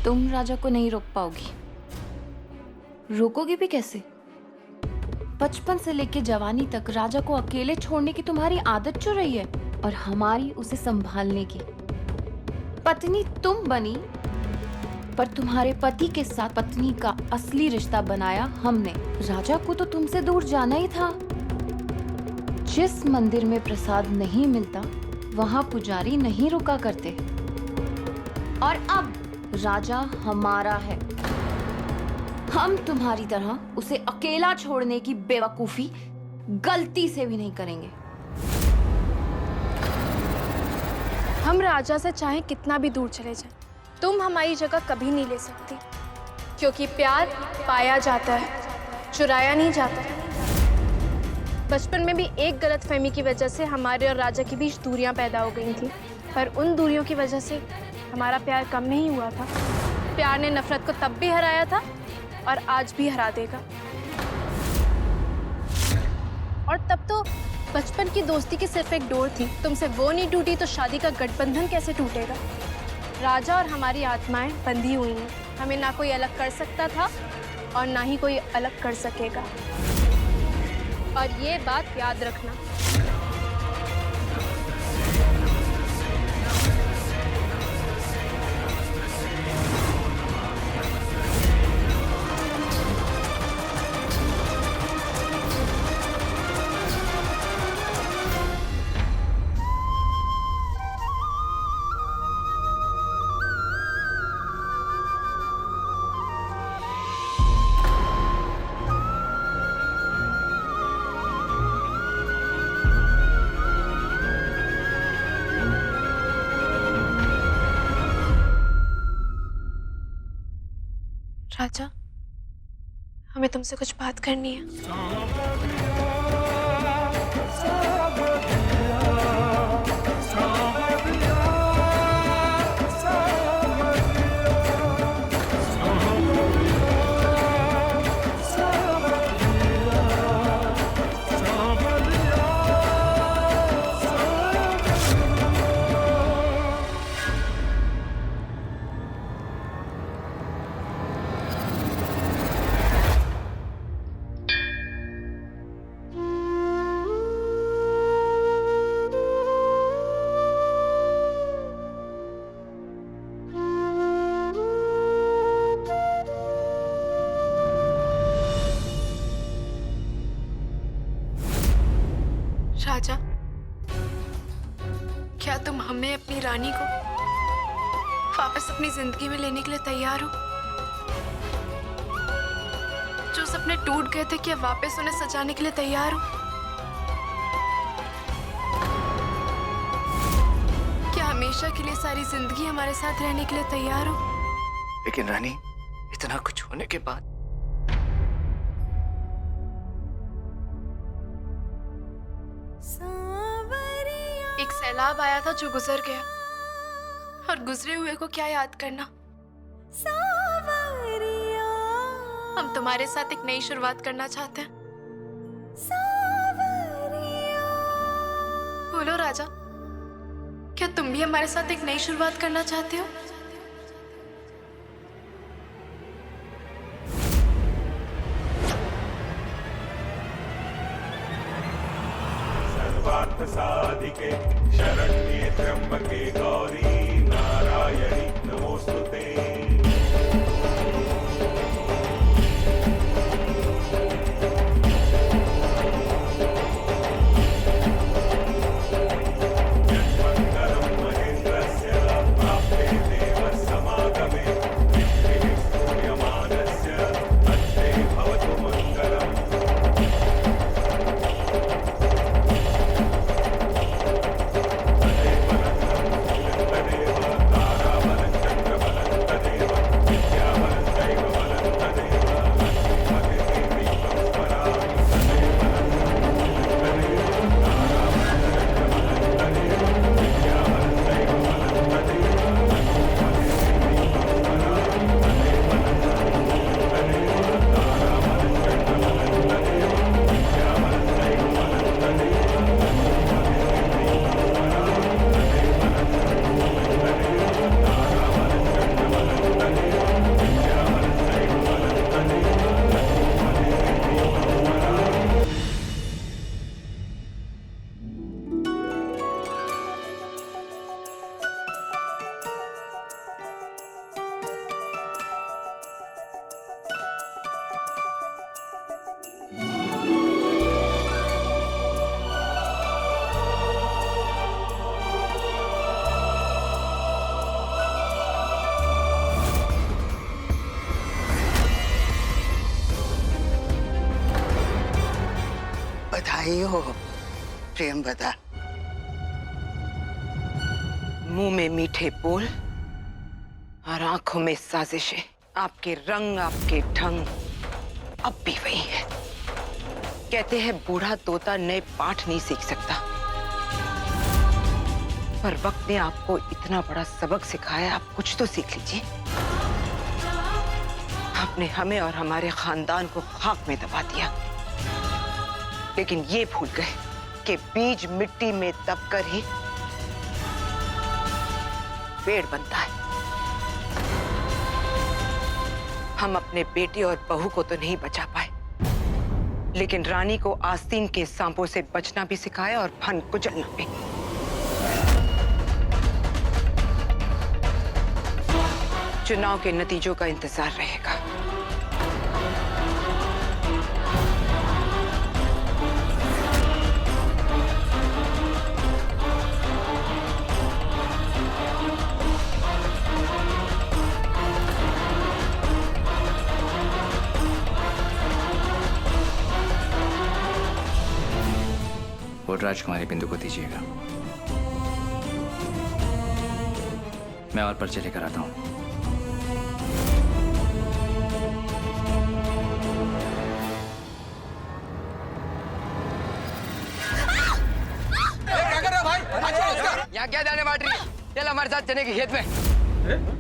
तुम राजा को नहीं रोक पाओगी। रोकोगी भी कैसे? बचपन से लेके जवानी तक राजा को अकेले छोड़ने की तुम्हारी आदत जो रही है, और हमारी उसे संभालने की। पत्नी तुम बनी, पर तुम्हारे पति के साथ पत्नी का असली रिश्ता बनाया हमने। राजा को तो तुमसे दूर जाना ही था। जिस मंदिर में प्रसाद नहीं मिलता वहां पुजारी नहीं रुका करते। और अब राजा हमारा है। हम तुम्हारी तरह उसे अकेला छोड़ने की बेवकूफी गलती से भी नहीं करेंगे। हम राजा से चाहे कितना भी दूर चले जाएं, तुम हमारी जगह कभी नहीं ले सकती, क्योंकि प्यार पाया जाता है, चुराया नहीं जाता। बचपन में भी एक गलतफहमी की वजह से हमारे और राजा के बीच दूरियां पैदा हो गई थी, पर उन दूरियों की वजह से हमारा प्यार कम नहीं हुआ था। प्यार ने नफरत को तब भी हराया था और आज भी हरा देगा। और तब तो बचपन की दोस्ती की सिर्फ एक डोर थी, तुमसे वो नहीं टूटी तो शादी का गठबंधन कैसे टूटेगा। राजा और हमारी आत्माएं बंधी हुई हैं, हमें ना कोई अलग कर सकता था और ना ही कोई अलग कर सकेगा। और ये बात याद रखना। राजा, हमें तुमसे कुछ बात करनी है। राजा, क्या तुम हमें, अपनी रानी को वापस अपनी जिंदगी में लेने के लिए तैयार हो? जो सपने टूट गए थे, क्या वापस उन्हें सजाने के लिए तैयार हो? क्या हमेशा के लिए सारी जिंदगी हमारे साथ रहने के लिए तैयार हो? लेकिन रानी, इतना कुछ होने के बाद एक सैलाब आया था जो गुजर गया, और गुजरे हुए को क्या याद करना। हम तुम्हारे साथ एक नई शुरुआत करना चाहते हैं। बोलो राजा, क्या तुम भी हमारे साथ एक नई शुरुआत करना चाहते हो? साधिके शरण्ये त्र्यंबके गौरी नारायणी नमोस्तुते। जन्मंगलं महेन्द्रस्य प्राप्ते देव समागमे विष्णुः स्तूयमानस्य तत्ते भवतु मंगलम्। आयो प्रेमवदा। मुंह में मीठे बोल और आंखों में साजिशें। आपके रंग, आपके ढंग अब भी वही है। कहते हैं बूढ़ा तोता नए पाठ नहीं सीख सकता, पर वक्त ने आपको इतना बड़ा सबक सिखाया, आप कुछ तो सीख लीजिए। आपने हमें और हमारे खानदान को खाक में दबा दिया, लेकिन ये भूल गए कि बीज मिट्टी में दबकर ही पेड़ बनता है। हम अपने बेटे और बहू को तो नहीं बचा पाए, लेकिन रानी को आस्तीन के सांपों से बचना भी सिखाया और फन कुचलना भी। चुनाव के नतीजों का इंतजार रहेगा। और राजकुमारी बिंदु को दीजिएगा, मैं और पर्चे लेकर आता हूं। क्या कर रहा है भाई? यहाँ क्या जाने बांट रही है? चल हमारे साथ चने के खेत में।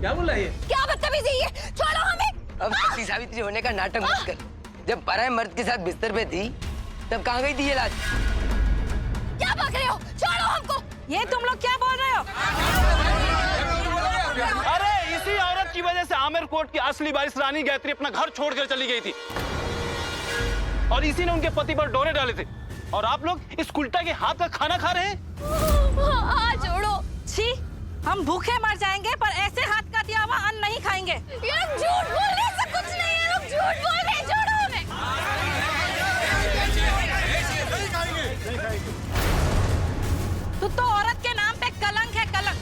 क्या बोल रहा है ये? क्या बदतमीजी है? छोड़ो हमें। अब सती सावित्री होने का नाटक मत कर। जब पराये मर्द के साथ बिस्तर पे थी तब कहाँ गई थी ये लाज? क्या बक रहे हो? छोड़ो हमको। ये तुम लोग क्या बोल रहे हो? अरे इसी औरत की वजह से आमिर कोर्ट की असली वारिस रानी गायत्री अपना घर छोड़कर चली गई थी, और इसी ने उनके पति पर डोरे डाले थे, और आप लोग इस कुल्टा के हाथ का खाना खा रहे हैं। हाँ छोड़ो। छी, हम भूखे मर जाएंगे पर ऐसे हाथ का दिया हुआ अन्न नहीं खाएंगे। ये लोग झूठ बोल रहे हैं, सब कुछ नहीं है, लोग झूठ बोल रहे हैं। छोड़ो हमें। तू तो औरत के नाम पे कलंक है, कलंक।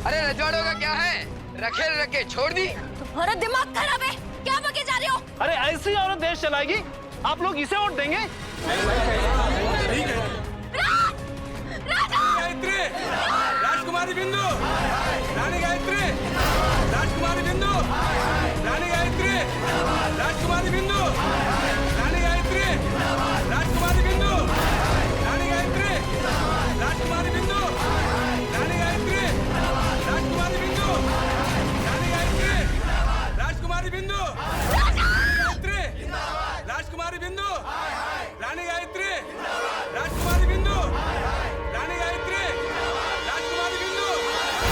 अरे रजवाड़ों का क्या है? रखे रखे छोड़ दी। तुम्हारा दिमाग खराब है, क्या बके जा रहे हो? अरे ऐसी औरत देश चलाएगी? आप लोग इसे वोट देंगे? गायत्री, राजकुमारी बिंदु, रानी गायत्री, राजकुमारी बिंदु, रानी गायत्री, राजकुमारी बिंदु, रानी गायत्री, राजकुमारी बिंदु, रानी गायत्री, राजकुमारी बिंदु, रानी गायत्री, राजकुमारी बिंदु, रानी गायत्री, राजकुमारी बिंदु, गायत्री, राजकुमारी बिंदु, रानी गायत्री, राजकुमारी बिंदु, रानी गायत्री, राजकुमारी बिंदु,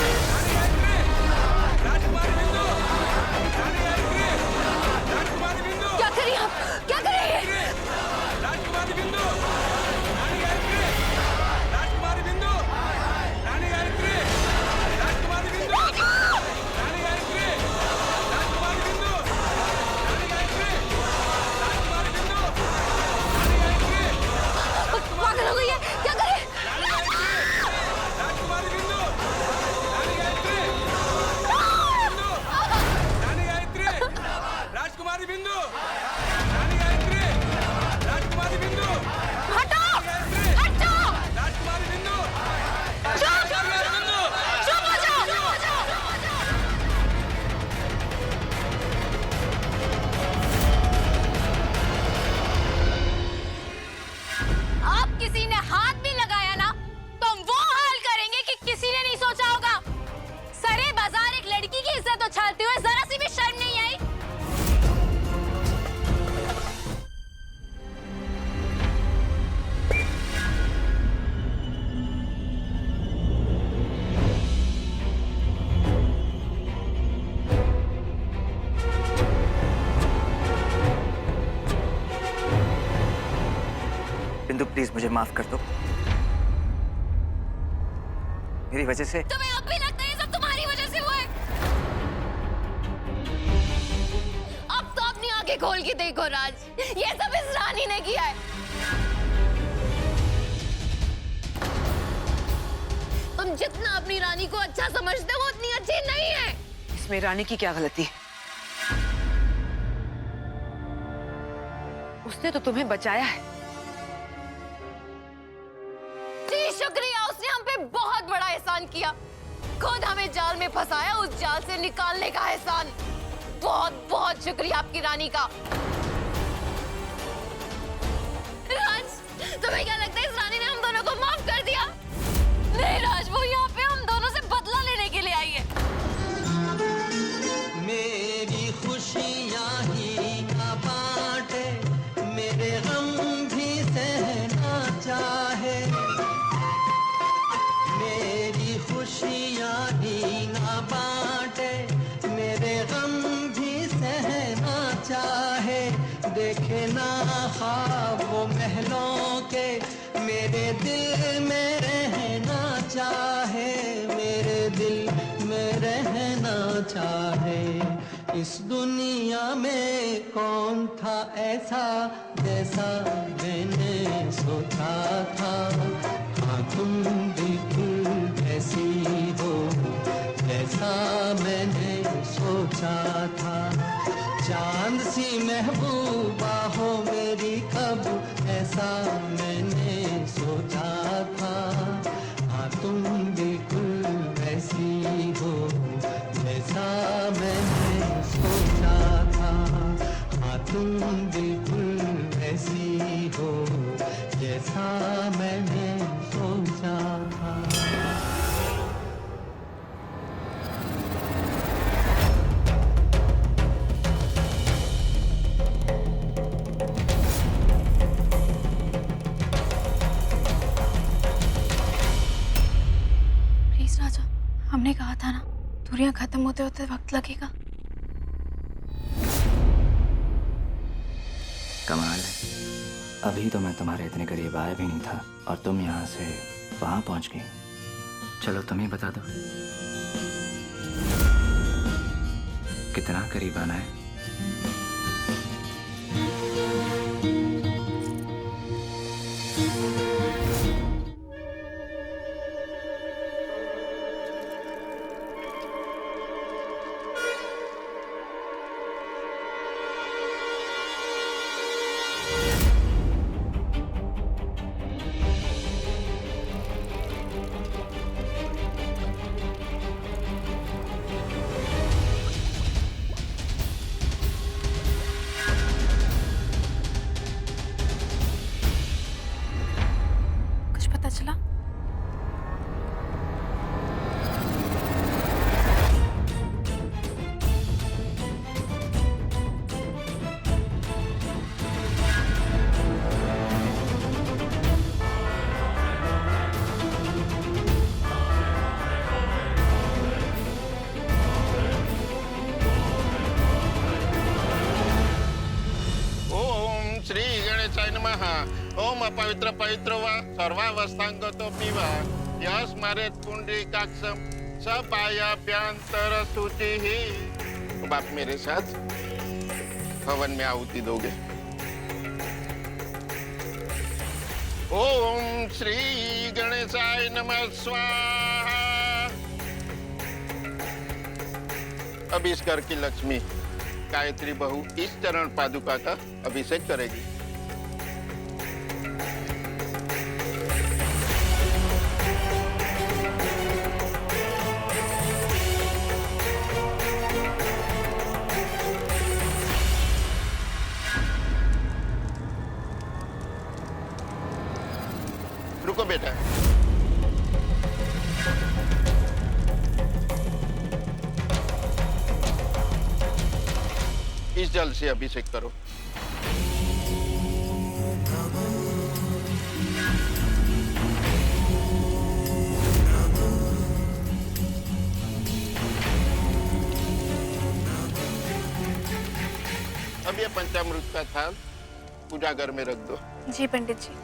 रानी गायत्री, राजकुमारी बिंदु, रानी गायत्री, राजकुमारी बिंदु। क्या करिए आप? क्या करिए? राजकुमारी बिंदु, रानी गायत्री, राजकुमारी बिंदु, रानी गायत्री, राजकुमारी बिंदु, रानी गायत्री, राजकुमारी बिंदु, रानी गायत्री, राजकुमारी बिंदु, रानी गायत्री, पागल हो गई है, क्या करें? राजकुमारी बिंदु, रानी गायत्री, रानी गायत्री, राजकुमारी बिंदु, रानी गायत्री, राजकुमारी बिंदु, हटो! गायत्री, हटो! राजकुमारी बिंदु, चुप! बिंदु। चुप हो जाओ! आप किसी ने हाथ भी लगाया ना तो हम वो हाल करेंगे कि किसी ने नहीं सोचा होगा। सरे बाजार एक लड़की की इज्जत उछालते हुए जरा सी भी शर्म नहीं आई। बिंदु प्लीज मुझे माफ कर दो, मेरी वजह से। तुम्हें अब भी लगता है ये सब तुम्हारी वजह से हुआ है? अब तो अपनी आंखें खोल के देखो राज, ये सब इस रानी ने किया है। तुम जितना अपनी रानी को अच्छा समझते हो उतनी अच्छी नहीं है। इसमें रानी की क्या गलती? उसने तो तुम्हें बचाया है। जी शुक्रिया, उसने हम पे बहुत बड़ा एहसान किया। खुद हमें जाल में फंसाया, उस जाल से निकालने का एहसान। बहुत बहुत शुक्रिया आपकी रानी का। राज, तुम्हें क्या लगता है इस रानी ने हम दोनों को माफ कर दिया? नहीं राज, वो यहाँ पे हम दोनों से बदला लेने के लिए आई है। मेरी खुशियाँ ही ना बांटे, मेरे गम भी सहना चाहे। मेरी खुशियाँ ही ना बांटे, मेरे गम भी सहना चाहे। देखे ना ख्वाब वो महलों के, मेरे दिल में रहना चाहे। मेरे दिल में रहना चाहे। इस दुनिया में कौन था ऐसा जैसा मैंने सोचा था। हाँ तुम बिल्कुल ऐसी हो जैसा मैंने सोचा था। चांद सी महबूबा हो मेरी कब ऐसा मैंने सोचा था। हाँ तुम बिल्कुल वैसी हो जैसा मैंने सोचा था। हाँ तुम बिल्कुल वैसी हो जैसा मैंने सोचा था। प्लीज राजा, हमने कहा था ना दूरियां खत्म होते होते वक्त लगेगा। कमाल है, अभी तो मैं तुम्हारे इतने करीब आया भी नहीं था और तुम यहाँ से वहां पहुंच गई। चलो तुम ही बता दो कितना करीब आना है। कुछ पता चला? ओम श्री गणेशाय नमः। ओम अपवित्र पवित्र वा सर्वावस्थांगतोऽपि वा यस्मारेत् पुंडरीकाक्षं सपायाभ्यंतर शुचिः। अब आप मेरे साथ हवन में आहुति दोगे। ओम श्री गणेशाय नमः स्वाहा। अब इस घर की लक्ष्मी गायत्री बहू इस चरण पादुका का अभिषेक करेगी। रुको बेटा, इस जल से अभिषेक करो। अब ये पंचामृत का थाल पूजा घर में रख दो। जी पंडित जी।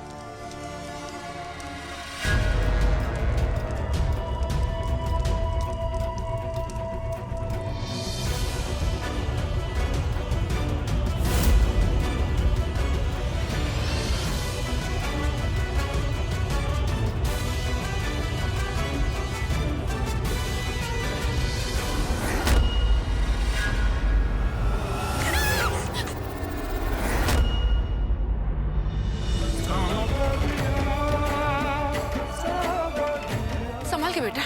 ओके बेटा।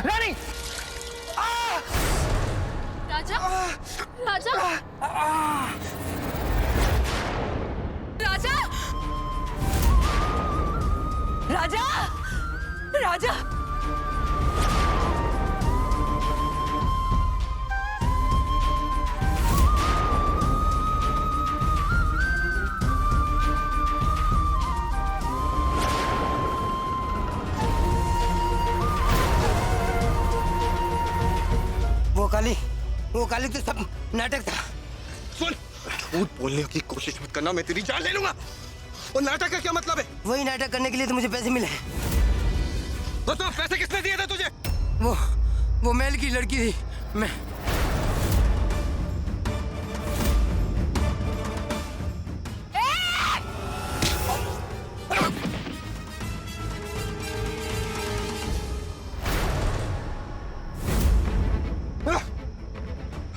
रानी! राजा राजा राजा राजा राजा वो काली तो सब नाटक था। सुन, झूठ बोलने की कोशिश मत करना, मैं तेरी जान ले लूंगा। और नाटक का क्या मतलब है? वही नाटक करने के लिए तो मुझे पैसे मिले। तो पैसे किसने दिए थे तुझे? वो महल की लड़की थी। मैं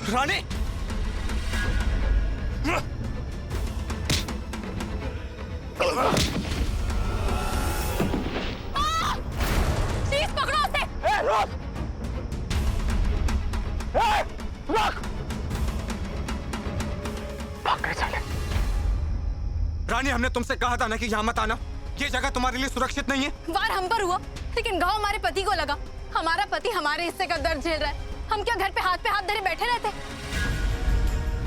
रानी! प्लीज पकड़ो उसे। रुक! रानी, हमने तुमसे कहा था ना कि यहाँ मत आना। ये जगह तुम्हारे लिए सुरक्षित नहीं है। वार हम पर हुआ, लेकिन घाव हमारे पति को लगा। हमारा पति हमारे हिस्से का दर्द झेल रहा है। हम क्या घर पे हाथ धरे बैठे रहते?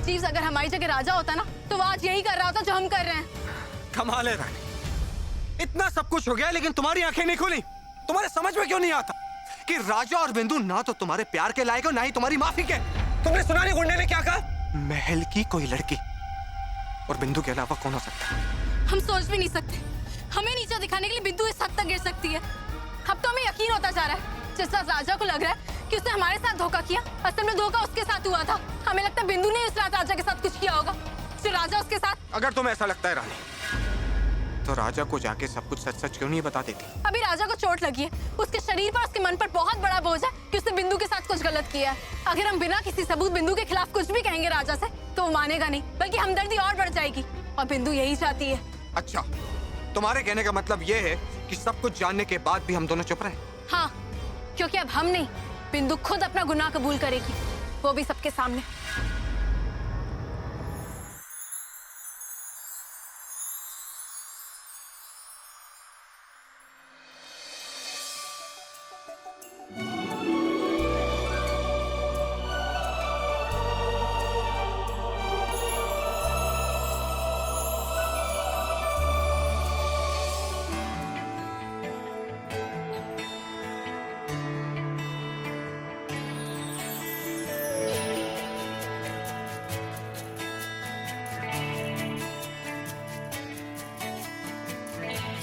चीफ, अगर हमारी जगह राजा होता ना, तो वो आज यही कर रहा होता जो हम कर रहे हैं। कमाल है रानी, इतना सब कुछ हो गया लेकिन तुम्हारी आंखें नहीं खुली। तुम्हारे समझ में क्यों नहीं आता कि राजा और बिंदु ना तो तुम्हारे प्यार के लायक हो, ना ही तुम्हारी माफी के। तुमने सुना नहीं गुंडे ने क्या कहा? महल की कोई लड़की और बिंदु के अलावा कौन हो सकता है? हम सोच भी नहीं सकते। हमें नीचा दिखाने के लिए बिंदु इस हद तक गिर सकती है। अब तो हमें यकीन होता जा रहा है, जिस रात राजा को लग रहा है कि उसने हमारे साथ धोखा किया, असल में धोखा उसके साथ हुआ था। हमें लगता है बिंदु ने इस रात राजा के साथ कुछ किया होगा, जो राजा उसके साथ। अगर तुम्हें ऐसा लगता है रानी, तो राजा को जाके सब कुछ सच सच क्यों नहीं बता देती? अभी राजा को चोट लगी है, उसके शरीर पर, उसके मन पर बहुत बड़ा बोझ है कि उसने बिंदु के साथ कुछ गलत किया है। अगर हम बिना किसी सबूत बिंदु के खिलाफ कुछ भी कहेंगे राजा से, तो वो मानेगा नहीं, बल्कि हमदर्दी और बढ़ जाएगी। और बिंदु यही चाहती है। अच्छा, तुम्हारे कहने का मतलब ये है कि सब कुछ जानने के बाद भी हम दोनों चुप रहे? हाँ, क्योंकि अब हम नहीं, बिंदु खुद अपना गुनाह कबूल करेगी, वो भी सबके सामने।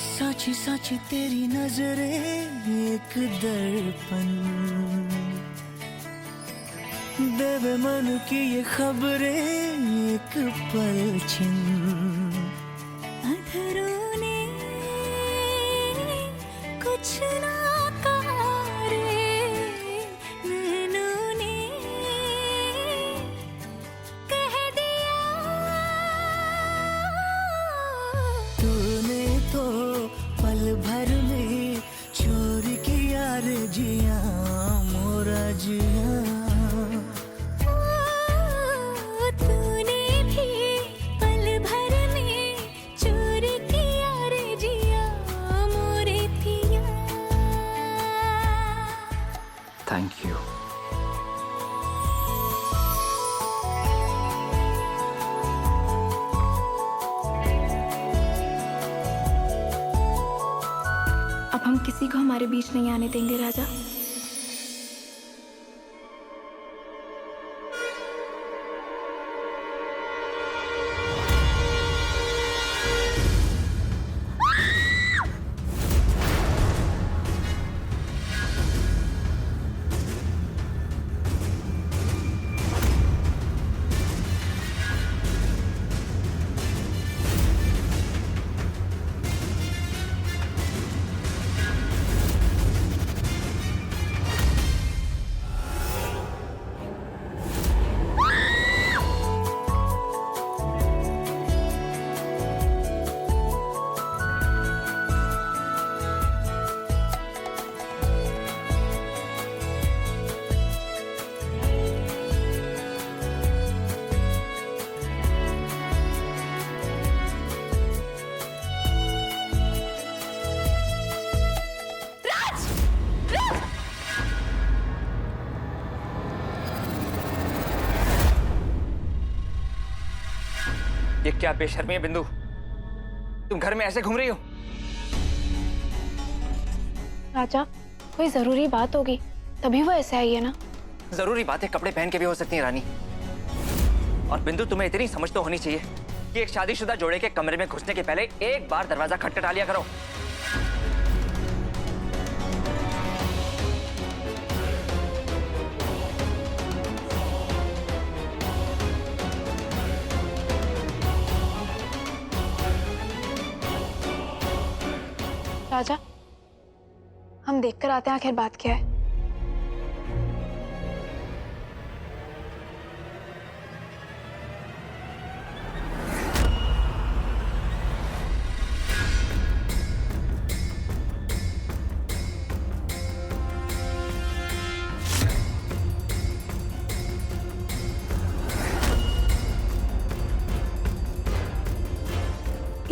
साची साची तेरी नजरें एक दर्पण, देवे मन की ये खबरें एक पलछिन। अधरों ने कुछ ना कहा रे, नैनों ने कह दिया। तूने तो पल भर में चोरी किया रे जिया मोरा जिया। तूने भी पल भर में चोरी किया रे जिया मोरे पिया। Thank you. अब हम किसी को हमारे बीच नहीं आने देंगे राजा। ये क्या बेशर्मी है बिंदु? तुम घर में ऐसे घूम रही हो? राजा, कोई जरूरी बात होगी तभी वो ऐसे आई है ना। जरूरी बातें कपड़े पहन के भी हो सकती हैं रानी। और बिंदु, तुम्हें इतनी समझ तो होनी चाहिए कि एक शादीशुदा जोड़े के कमरे में घुसने के पहले एक बार दरवाजा खटखटा लिया करो। राजा, हम देखकर आते हैं आखिर बात क्या है।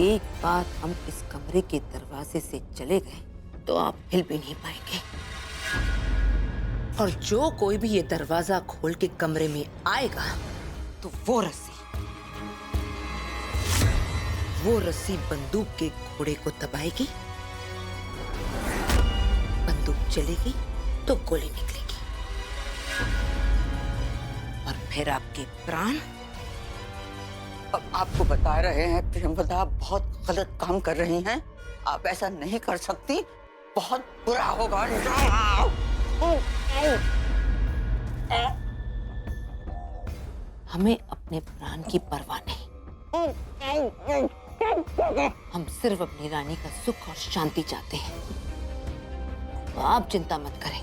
एक बार हम इस कमरे के दरवाजे से चले गए तो आप हिल भी नहीं पाएंगे। और जो कोई भी ये दरवाजा खोल के कमरे में आएगा तो वो रस्सी बंदूक के घोड़े को दबाएगी। बंदूक चलेगी तो गोली निकलेगी और फिर आपके प्राण। अब आपको बता रहे हैं प्रियंवदा, आप बहुत गलत काम कर रही हैं। आप ऐसा नहीं कर सकती, बहुत बुरा होगा। हमें अपने प्राण की परवाह नहीं। हम सिर्फ अपनी रानी का सुख और शांति चाहते हैं। तो आप चिंता मत करें।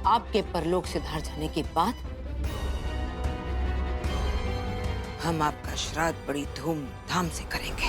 आपके परलोक सिधार जाने के बाद हम आपका श्राद्ध बड़ी धूमधाम से करेंगे।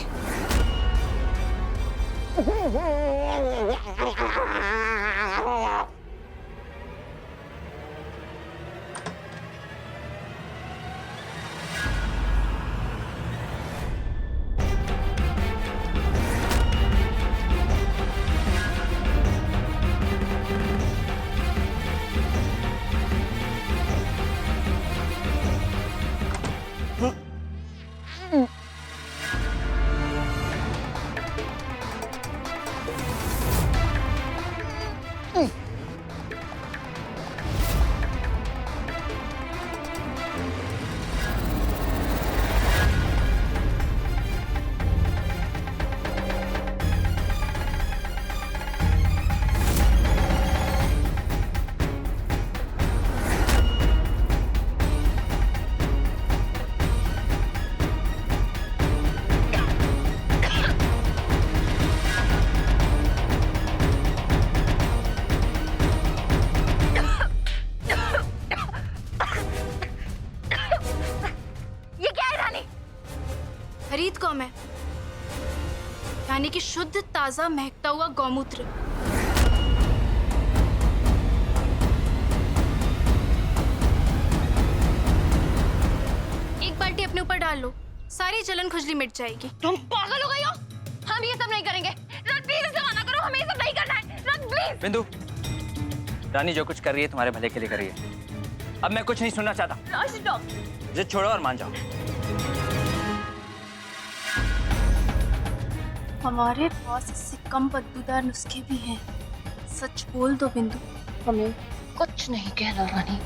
खरीद कौन है? यानी कि शुद्ध ताजा महकता हुआ गौमूत्र। एक बाल्टी अपने ऊपर डाल लो, सारी जलन खुजली मिट जाएगी। तुम पागल हो गई हो? हम ये सब नहीं करेंगे। रथ प्लीज इसे मना करो, हमें ये सब नहीं करना है। रथ प्लीज। बिंदु, रानी जो कुछ कर रही है तुम्हारे भले के लिए कर रही है। अब मैं कुछ नहीं सुनना चाहता। राज स्टॉप। जिद छोड़ो और मान जाओ। हमारे पास इससे कम बदबूदार नुस्खे भी हैं। सच बोल दो बिंदु। हमें कुछ नहीं कहना रानी।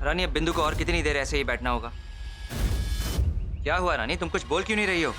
रानी, अब बिंदु को और कितनी देर ऐसे ही बैठना होगा? क्या हुआ रानी, तुम कुछ बोल क्यों नहीं रही हो?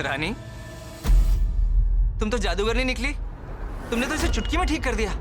रानी, तुम तो जादूगर नहीं निकली। तुमने तो इसे चुटकी में ठीक कर दिया।